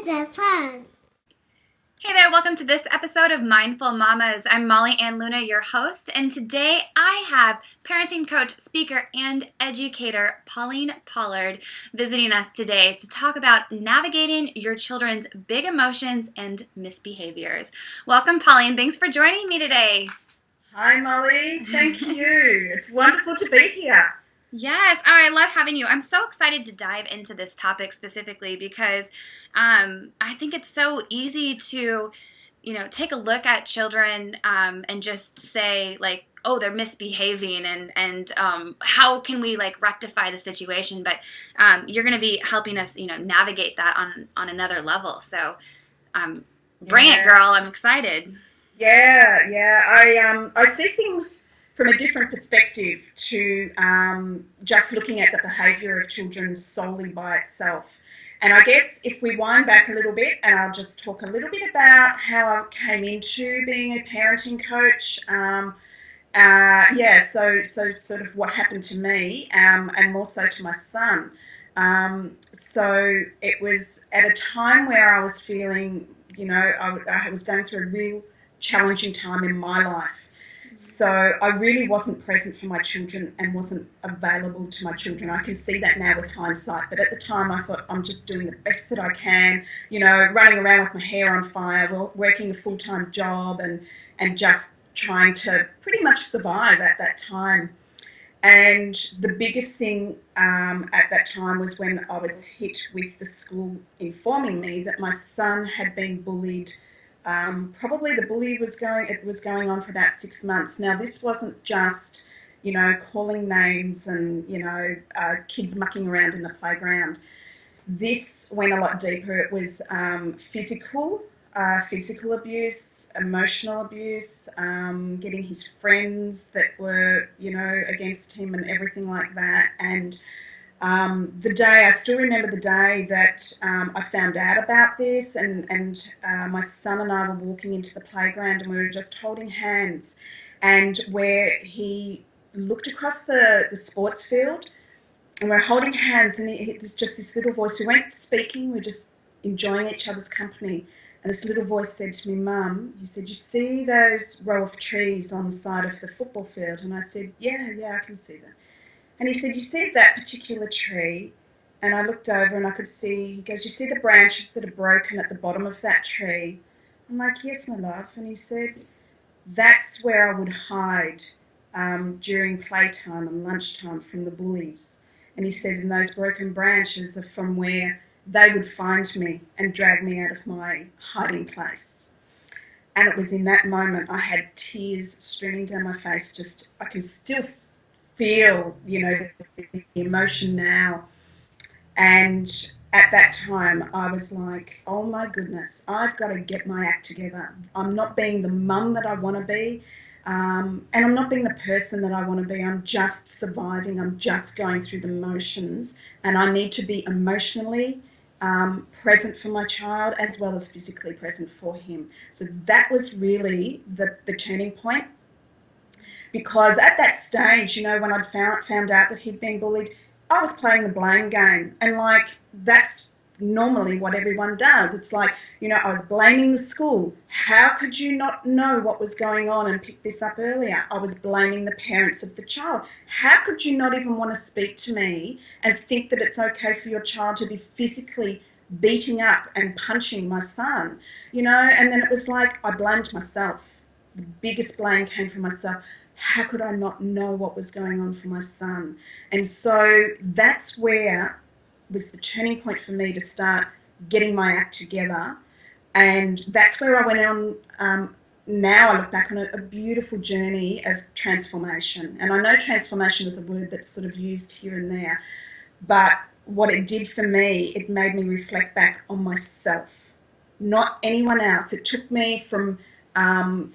the fun. Hey there, welcome to this episode of Mindful Mamas. I'm Molly Ann Luna, your host, and today I have parenting coach, speaker, and educator Pauline Pollard visiting us today to talk about navigating your children's big emotions and misbehaviors. Welcome, Pauline. Thanks for joining me today. Hi, Molly. Thank you. It's wonderful to be here. Yes. Oh, I love having you. I'm so excited to dive into this topic specifically because I think it's so easy to, take a look at children and just say like, oh, they're misbehaving and how can we like rectify the situation? But you're going to be helping us, navigate that on another level. So bring it, girl. I'm excited. Yeah. I see things from a different perspective to just looking at the behaviour of children solely by itself. And I guess if we wind back a little bit, and I'll just talk a little bit about how I came into being a parenting coach. So sort of what happened to me, and more so to my son. So it was at a time where I was feeling, I was going through a real challenging time in my life. So I really wasn't present for my children and wasn't available to my children. I can see that now with hindsight, but at the time I thought I'm just doing the best that I can, running around with my hair on fire, working a full-time job and just trying to pretty much survive at that time. And the biggest thing at that time was when I was hit with the school informing me that my son had been bullied. Probably the bully was going on for about 6 months. Now, this wasn't just, calling names and, kids mucking around in the playground. This went a lot deeper. It was physical abuse, emotional abuse, getting his friends that were, against him and everything like that. And I still remember the day that I found out about this, and my son and I were walking into the playground and we were just holding hands, and where he looked across the sports field and we're holding hands, and there's just this little voice. We weren't speaking, we were just enjoying each other's company, and this little voice said to me, "Mum," he said, "you see those row of trees on the side of the football field?" And I said, yeah, I can see them. And he said, "You see that particular tree?" And I looked over and I could see, he goes, "You see the branches that are broken at the bottom of that tree?" I'm like, "Yes, my love." And he said, "That's where I would hide during playtime and lunchtime from the bullies." And he said, "And those broken branches are from where they would find me and drag me out of my hiding place." And it was in that moment I had tears streaming down my face. I can still feel, the emotion now. And at that time, I was like, oh my goodness, I've got to get my act together. I'm not being the mum that I want to be, and I'm not being the person that I want to be. I'm just surviving. I'm just going through the motions, and I need to be emotionally present for my child as well as physically present for him. So that was really the turning point. Because at that stage, when I'd found out that he'd been bullied, I was playing the blame game. And, that's normally what everyone does. It's like, I was blaming the school. How could you not know what was going on and pick this up earlier? I was blaming the parents of the child. How could you not even want to speak to me and think that it's okay for your child to be physically beating up and punching my son? And then it was like I blamed myself. The biggest blame came from myself. How could I not know what was going on for my son? And so that's where was the turning point for me to start getting my act together. And that's where I went on. Now I look back on a beautiful journey of transformation. And I know transformation is a word that's sort of used here and there. But what it did for me, it made me reflect back on myself, not anyone else. It took me from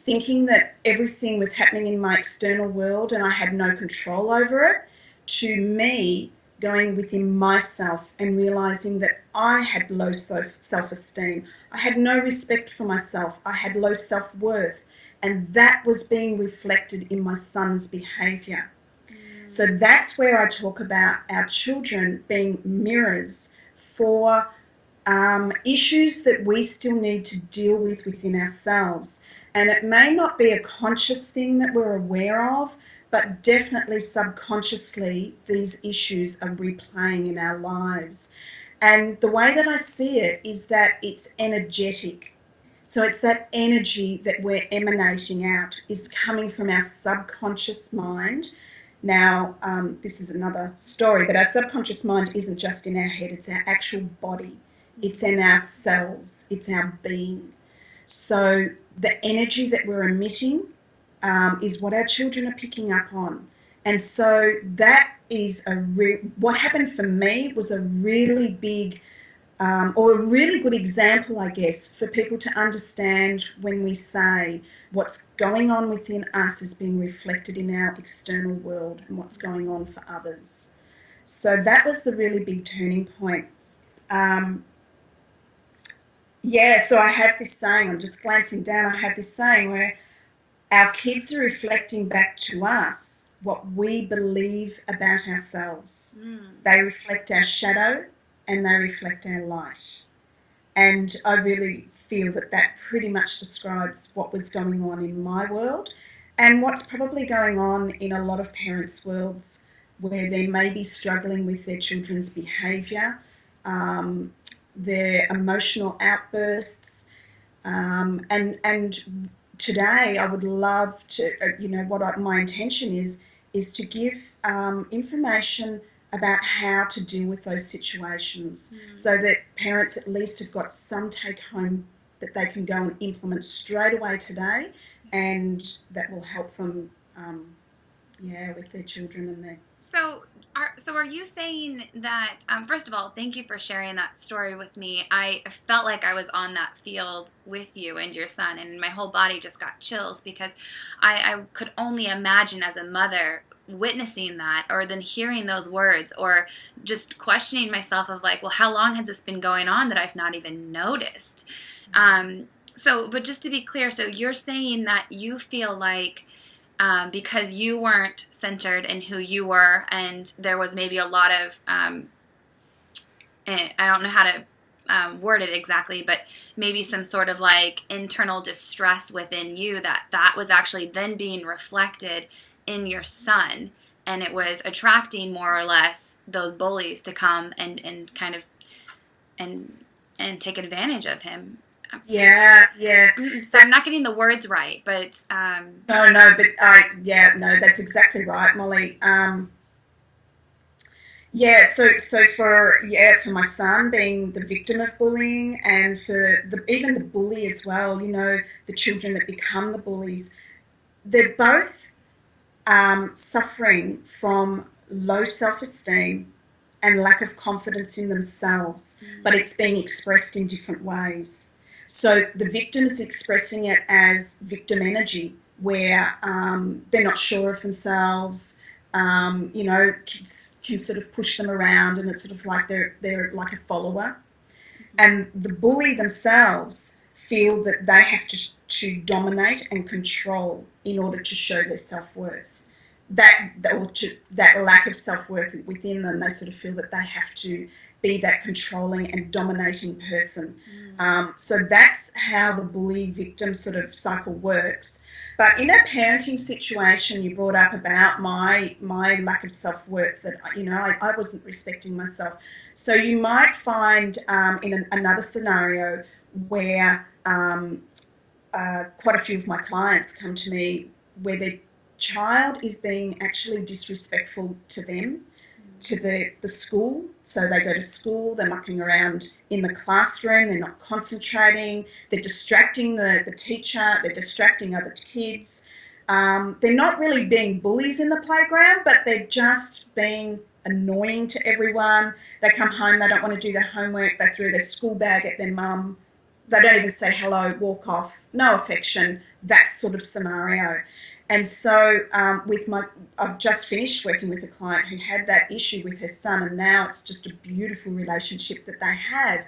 thinking that everything was happening in my external world and I had no control over it, to me going within myself and realising that I had low self-esteem. I had no respect for myself. I had low self-worth. And that was being reflected in my son's behaviour. So that's where I talk about our children being mirrors for issues that we still need to deal with within ourselves. And it may not be a conscious thing that we're aware of, but definitely subconsciously these issues are replaying in our lives. And the way that I see it is that it's energetic. So it's that energy that we're emanating out is coming from our subconscious mind. Now, this is another story, but our subconscious mind isn't just in our head, it's our actual body. It's in our cells, it's our being. So the energy that we're emitting is what our children are picking up on. And so that is what happened for me was a really big or a really good example, I guess, for people to understand when we say what's going on within us is being reflected in our external world and what's going on for others. So that was the really big turning point. So I have this saying, I'm just glancing down, I have this saying where our kids are reflecting back to us what we believe about ourselves. They reflect our shadow and they reflect our light. And I really feel that that pretty much describes what was going on in my world and what's probably going on in a lot of parents' worlds where they may be struggling with their children's behaviour, their emotional outbursts, and today I would love to, my intention is to give information about how to deal with those situations so that parents at least have got some take home that they can go and implement straight away today, and that will help them with their children and their... So are you saying that, first of all, thank you for sharing that story with me. I felt like I was on that field with you and your son, and my whole body just got chills because I could only imagine as a mother witnessing that, or then hearing those words, or just questioning myself of like, well, how long has this been going on that I've not even noticed? But just to be clear, so you're saying that you feel like because you weren't centered in who you were, and there was maybe a lot of, I don't know how to word it exactly, but maybe some sort of like internal distress within you that was actually then being reflected in your son, and it was attracting more or less those bullies to come and kind of and take advantage of him. Yeah. So I'm not getting the words right, but that's exactly right, Molly. So for my son being the victim of bullying, and for even the bully as well, the children that become the bullies, they're both suffering from low self-esteem and lack of confidence in themselves, but it's being expressed in different ways. So the victim's expressing it as victim energy, where they're not sure of themselves. Kids can sort of push them around, and it's sort of like they're like a follower. And the bully themselves feel that they have to dominate and control in order to show their self-worth. That lack of self-worth within them, they sort of feel that they have to be that controlling and dominating person. So that's how the bully victim sort of cycle works. But in a parenting situation, you brought up about my lack of self-worth, that I wasn't respecting myself. So you might find in another scenario where quite a few of my clients come to me where their child is being actually disrespectful to them, to the school. So they go to school, they're mucking around in the classroom, they're not concentrating, they're distracting the teacher, they're distracting other kids. They're not really being bullies in the playground, but they're just being annoying to everyone. They come home, they don't want to do their homework, they throw their school bag at their mum. They don't even say hello, walk off, no affection, that sort of scenario. And so I've just finished working with a client who had that issue with her son, and now it's just a beautiful relationship that they have.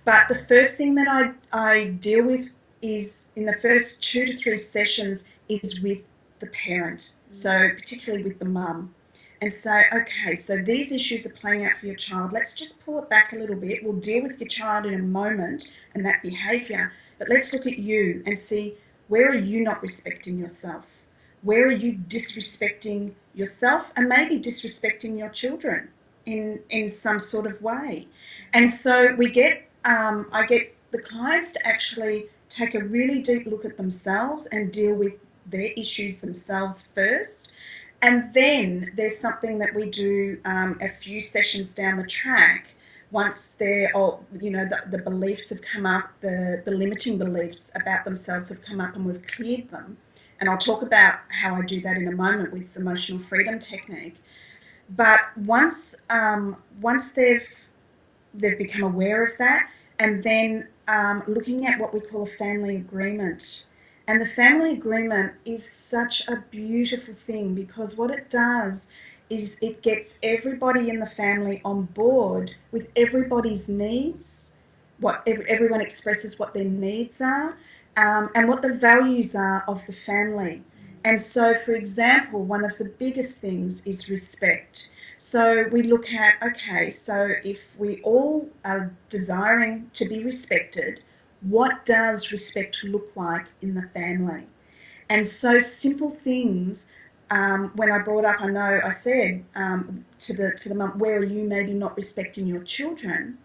But the first thing that I deal with is, in the first 2 to 3 sessions, is with the parent, so particularly with the mum. and say, okay, so these issues are playing out for your child. Let's just pull it back a little bit. We'll deal with your child in a moment and that behaviour, but let's look at you and see, where are you not respecting yourself? Where are you disrespecting yourself and maybe disrespecting your children in some sort of way? And so I get the clients to actually take a really deep look at themselves and deal with their issues themselves first. And then there's something that we do a few sessions down the track. Once they're, the beliefs have come up, the limiting beliefs about themselves have come up and we've cleared them. And I'll talk about how I do that in a moment with the emotional freedom technique. But once they've become aware of that, and then looking at what we call a family agreement. And the family agreement is such a beautiful thing, because what it does is it gets everybody in the family on board with everybody's needs, everyone expresses what their needs are, and what the values are of the family. And so, for example, one of the biggest things is respect. So we look at, okay, so if we all are desiring to be respected, what does respect look like in the family? And so simple things, when I brought up, I know I said to the mum, where are you maybe not respecting your children?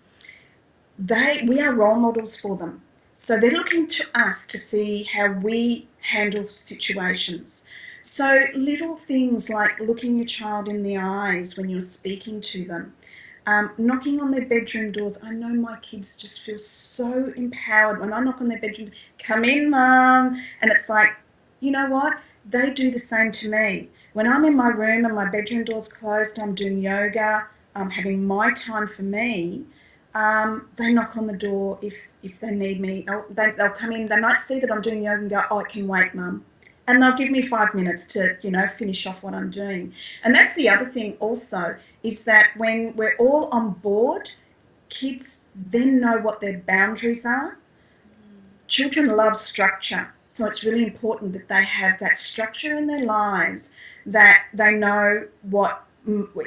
We are role models for them. So they're looking to us to see how we handle situations. So little things like looking your child in the eyes when you're speaking to them, knocking on their bedroom doors. I know my kids just feel so empowered when I knock on their bedroom. Come in, Mum. And it's like, you know what? They do the same to me. When I'm in my room and my bedroom door's closed, I'm doing yoga, I'm having my time for me. They knock on the door if they need me. They'll come in. They might see that I'm doing yoga and go, oh, I can wait, Mum. And they'll give me 5 minutes to, finish off what I'm doing. And that's the other thing also, is that when we're all on board, kids then know what their boundaries are. Children love structure. So it's really important that they have that structure in their lives, that they know what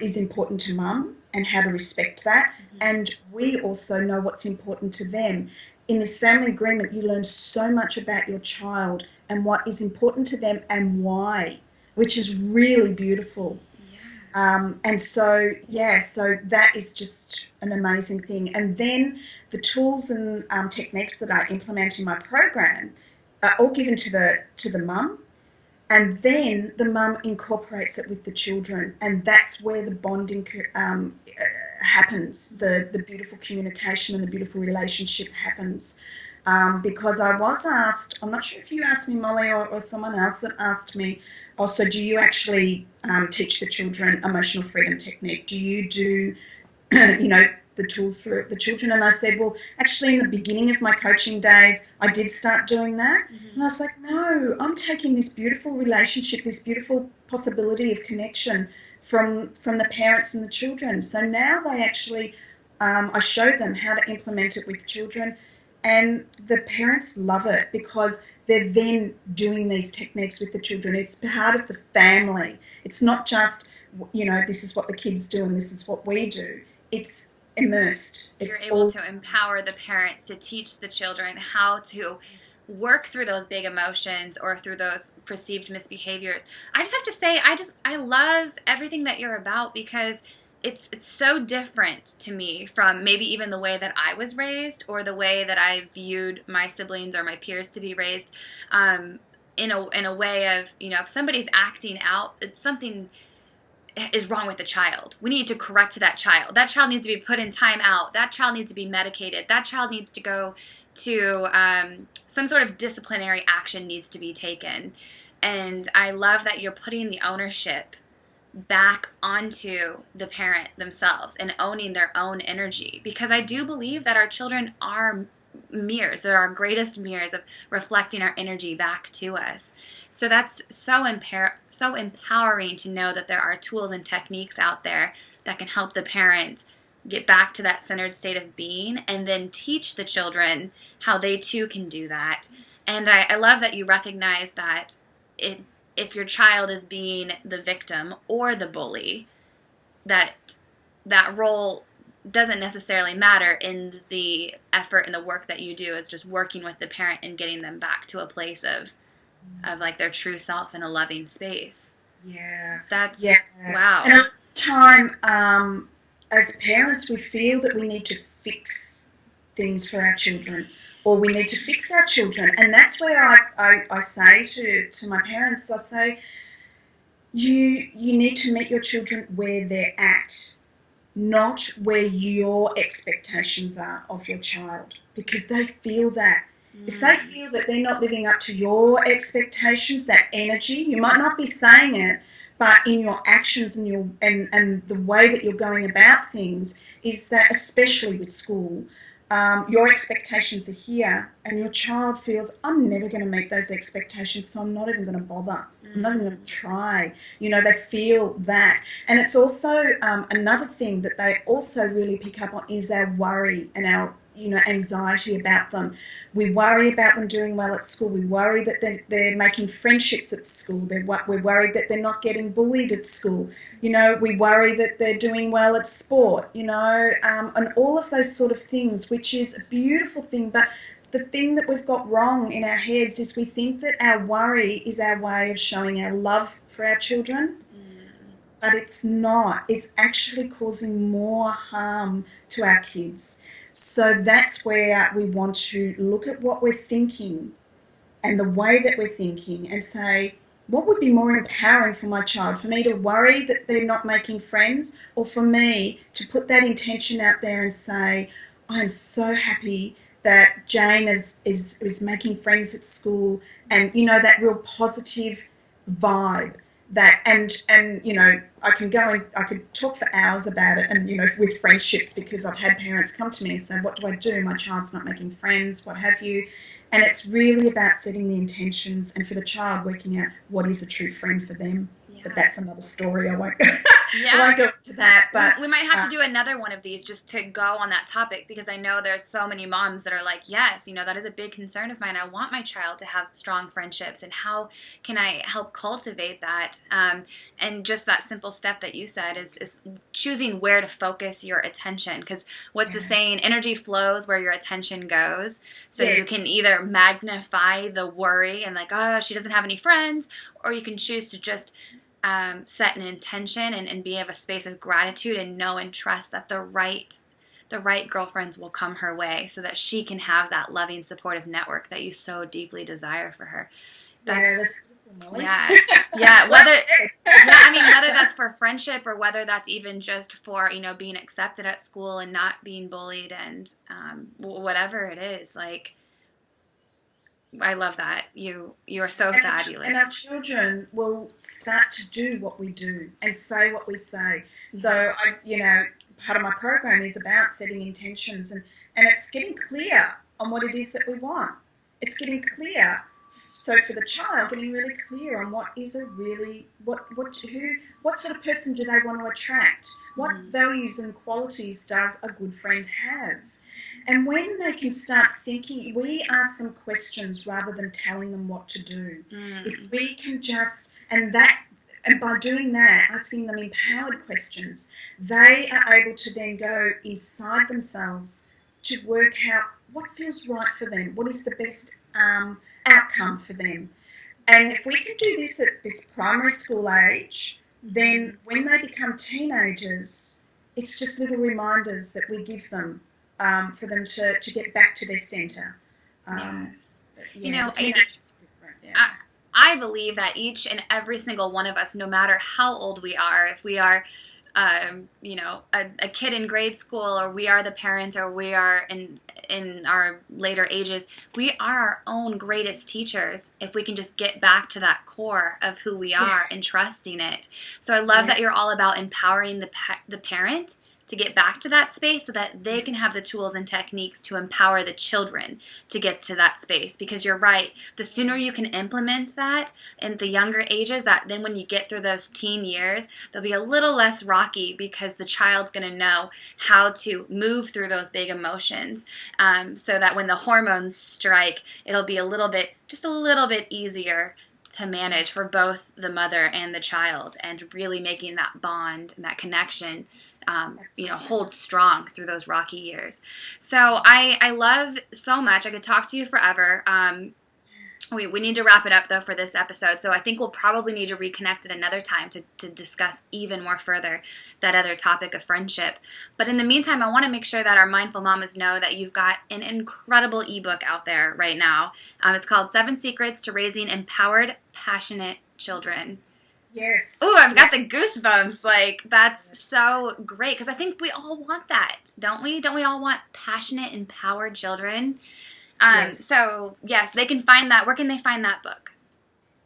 is important to Mum and how to respect that. And we also know what's important to them. In this family agreement, you learn so much about your child and what is important to them and why, which is really beautiful. And so that is just an amazing thing. And then the tools and techniques that I implement in my program are all given to the mum, and then the mum incorporates it with the children, and that's where the bonding happens, the beautiful communication and the beautiful relationship happens. Because I was asked, I'm not sure if you asked me, Molly, or someone else that asked me, also, do you actually teach the children emotional freedom technique? Do you do, the tools for the children? And I said, well, actually, in the beginning of my coaching days, I did start doing that. Mm-hmm. And I was like, no, I'm taking this beautiful relationship, this beautiful possibility of connection from the parents and the children. So now they actually, I show them how to implement it with children. And the parents love it because they're then doing these techniques with the children. It's part of the family. It's not just, this is what the kids do and this is what we do. It's immersed. You're able to empower the parents to teach the children how to work through those big emotions or through those perceived misbehaviors. I just have to say, I love everything that you're about, because it's so different to me from maybe even the way that I was raised or the way that I viewed my siblings or my peers to be raised, in a way of, if somebody's acting out, it's something is wrong with the child. We need to correct that child. That child needs to be put in time out. That child needs to be medicated. That child needs to go to some sort of disciplinary action needs to be taken. And I love that you're putting the ownership back onto the parent themselves and owning their own energy, because I do believe that our children are mirrors. They're our greatest mirrors of reflecting our energy back to us. So that's so empowering to know that there are tools and techniques out there that can help the parent get back to that centered state of being, and then teach the children how they too can do that. And I love that you recognize that if your child is being the victim or the bully, that role doesn't necessarily matter in the effort and the work that you do, is just working with the parent and getting them back to a place of like their true self in a loving space. Yeah. That's Yeah. wow. And a lot of the time, as parents, we feel that we need to fix things for our children, or we need to fix our children. And that's where I say to my parents, I say, you need to meet your children where they're at, not where your expectations are of your child, because they feel that. If they feel that they're not living up to your expectations, that energy, you might not be saying it, but in your actions and and the way that you're going about things, is that, especially with school, your expectations are here, and your child feels, I'm never going to meet those expectations, so I'm not even going to bother. I'm not even going to try. You know, they feel that. And it's also another thing that they also really pick up on is our worry and our, anxiety about them. We worry about them doing well at school. We worry that they're making friendships at school. We're worried that they're not getting bullied at school. We worry that they're doing well at sport, and all of those sort of things, which is a beautiful thing. But the thing that we've got wrong in our heads is we think that our worry is our way of showing our love for our children, but it's not. It's actually causing more harm to our kids. So that's where we want to look at what we're thinking and the way that we're thinking and say, what would be more empowering for my child? For me to worry that they're not making friends, or for me to put that intention out there and say, I'm so happy that Jane is making friends at school, and that real positive vibe. That and I can go and I could talk for hours about it, and with friendships, because I've had parents come to me and say, what do I do? My child's not making friends, what have you. And it's really about setting the intentions, and for the child working out what is a true friend for them. Yeah. But that's another story. I won't I won't go into that. But we might have to do another one of these just to go on that topic, because I know there's so many moms that are like, yes, that is a big concern of mine. I want my child to have strong friendships, and how can I help cultivate that? And just that simple step that you said is choosing where to focus your attention, because what's the saying? Energy flows where your attention goes. So yes. You can either magnify the worry and like, oh, she doesn't have any friends, or you can choose to just set an intention and be of a space of gratitude and know and trust that the right girlfriends will come her way, so that she can have that loving, supportive network that you so deeply desire for her. That's Molly. Yeah. Whether that's for friendship, or whether that's even just for being accepted at school and not being bullied, and whatever it is, like, I love that. You are so fabulous. And our children will start to do what we do and say what we say. So, part of my program is about setting intentions, and it's getting clear on what it is that we want. It's getting clear. So for the child, getting really clear on what sort of person do they want to attract? What values and qualities does a good friend have? And when they can start thinking, we ask them questions rather than telling them what to do. If we can and by doing that, asking them empowered questions, they are able to then go inside themselves to work out what feels right for them, what is the best outcome for them. And if we can do this at this primary school age, then when they become teenagers, it's just little reminders that we give them for them to get back to their centre. Yes. I believe that each and every single one of us, no matter how old we are, if we are a kid in grade school, or we are the parents, or we are in our later ages, we are our own greatest teachers if we can just get back to that core of who we are and trusting it. So I love that you're all about empowering the parent to get back to that space, so that they can have the tools and techniques to empower the children to get to that space. Because you're right, the sooner you can implement that in the younger ages, that then when you get through those teen years, they'll be a little less rocky, because the child's going to know how to move through those big emotions, so that when the hormones strike, it'll be just a little bit easier to manage for both the mother and the child, and really making that bond and that connection hold strong through those rocky years. So I love so much. I could talk to you forever. We need to wrap it up, though, for this episode. So I think we'll probably need to reconnect at another time to discuss even more further that other topic of friendship. But in the meantime, I want to make sure that our mindful mamas know that you've got an incredible ebook out there right now. It's called 7 Secrets to Raising Empowered, Passionate Children. Yes. Ooh, I've got the goosebumps. Like, that's so great, because I think we all want that, don't we? Don't we all want passionate, empowered children? Yes. So, yes, they can find that. Where can they find that book?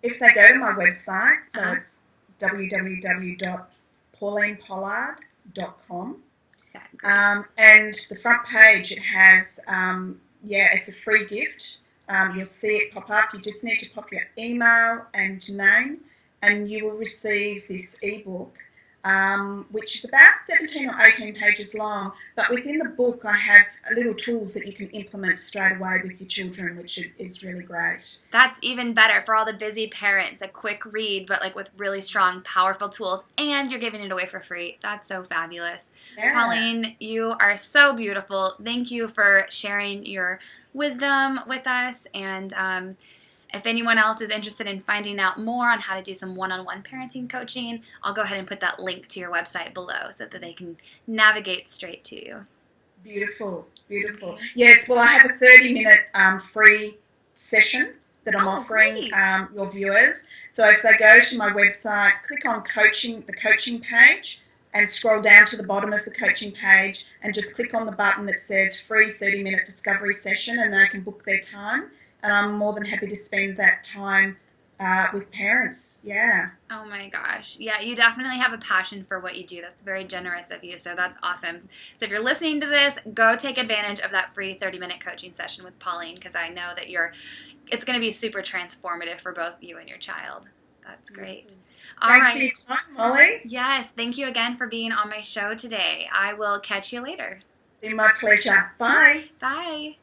If they go to my website, so it's www.paulinepollard.com. And the front page, it has, it's a free gift. You'll see it pop up. You just need to pop your email and name, and you will receive this ebook, which is about 17 or 18 pages long. But within the book, I have little tools that you can implement straight away with your children, which is really great. That's even better for all the busy parents. A quick read, but like with really strong, powerful tools, and you're giving it away for free. That's so fabulous. Yeah. Pauline, you are so beautiful. Thank you for sharing your wisdom with us. And if anyone else is interested in finding out more on how to do some one-on-one parenting coaching, I'll go ahead and put that link to your website below so that they can navigate straight to you. Beautiful, beautiful. Yes, well, I have a 30-minute free session that I'm offering your viewers. So if they go to my website, click on the coaching page, and scroll down to the bottom of the coaching page and just click on the button that says free 30-minute discovery session, and they can book their time. And I'm more than happy to spend that time with parents. Yeah. Oh my gosh. Yeah, you definitely have a passion for what you do. That's very generous of you. So that's awesome. So if you're listening to this, go take advantage of that free 30-minute coaching session with Pauline, because I know that it's going to be super transformative for both you and your child. That's great. Mm-hmm. Thanks for your time, Molly. Yes. Thank you again for being on my show today. I will catch you later. It's been my pleasure. Bye. Bye.